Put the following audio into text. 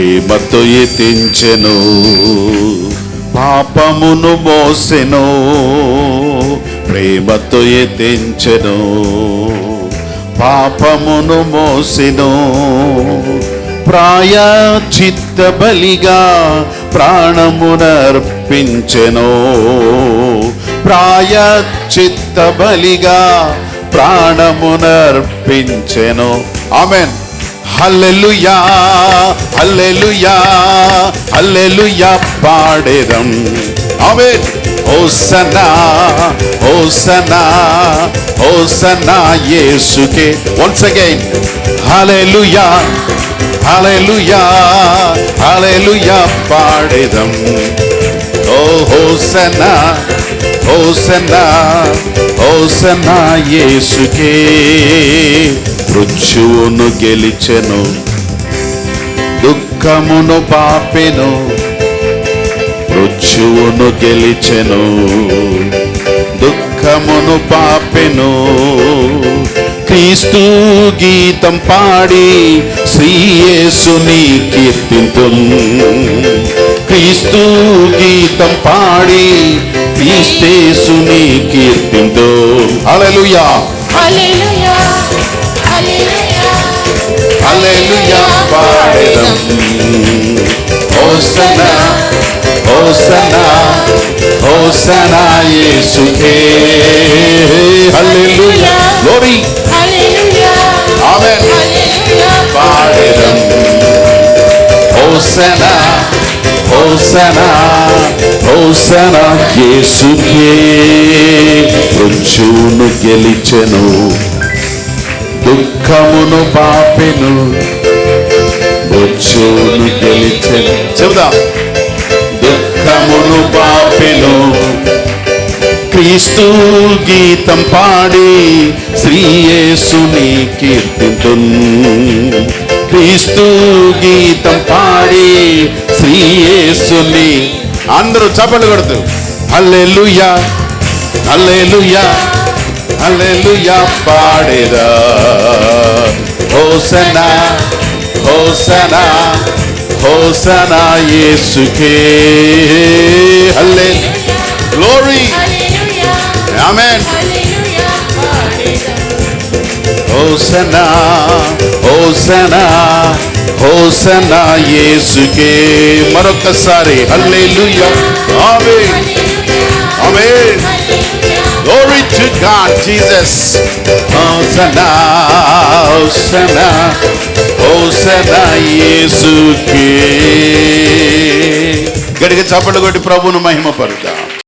ప్రేమతో ఎత్తించెను, పాపమును మోసెను, ప్రేమతో ఎత్తించెను, పాపమును మోసెను, ప్రాయశ్చిత్త బలిగా ప్రాణమునర్పించెను, ప్రాయశ్చిత్త బలిగా ప్రాణమునర్పించెను. ఆమేన్. హల్లెలూయా హల్లెలూయా హల్లెలూయా పాడేదం. ఆమేన్. హోసన్నా హోసన్నా హోసన్నా యేసుకే. వన్స్ అగైన్ హల్లెలూయా హల్లెలూయా హల్లెలూయా పాడేదం. ఓ హోసన్నా హోసన్నా హోసన్నా యేసుకే. మృత్యువును గెలిచెను, దుఃఖమును పాపెను, మృత్యువును గెలిచెను, దుఃఖమును పాపెను, క్రీస్తు గీతం పాడి శ్రీ యేసుని కీర్తింతును, క్రీస్తు గీతం పాడి క్రీస్తేసుని కీర్తింతు. హల్లెలూయా హల్లెలూయా హల్లెలూయా హల్లెలూయా పాడెదం. హోసన్నా హోసన్నా హోసన్నా యేసుకే. హల్లెలూయా గ్లోరీ హల్లెలూయా ఆమేన్. పాడెదం. హోసన్నా హోసన్నా హోసన్నా యేసుకే. మృత్యువును గెలిచెను, దుఃఖమును పాపెను, మృత్యువును గెలిచెను. చెబుదా. దుఃఖమును పాపెను, క్రీస్తు గీతం పాడి శ్రీ యేసుని కీర్తింతును, క్రీస్తు గీతం పాడి శ్రీ యేసుని. అందరూ చప్పట్లు కొడుతూ హల్లెలూయా హల్లెలూయా హల్లెలూయా పాడేదా. హోసన్నా హోసన్నా హోసన్నా యేసుకే. హల్లెలూయా గ్లోరీ ఆమేన్. హోసన్నా హోసన్నా హోసన్నా యేసుకే. మరొకసారి హల్లెలూయా ఆమేన్ ఆమేన్. Glory to God, Jesus. Hosanna, Hosanna, Hosanna యేసుకే. గట్టిగా చప్పట్లు కొట్టి ప్రభువును మహిమ పరుద్దాం.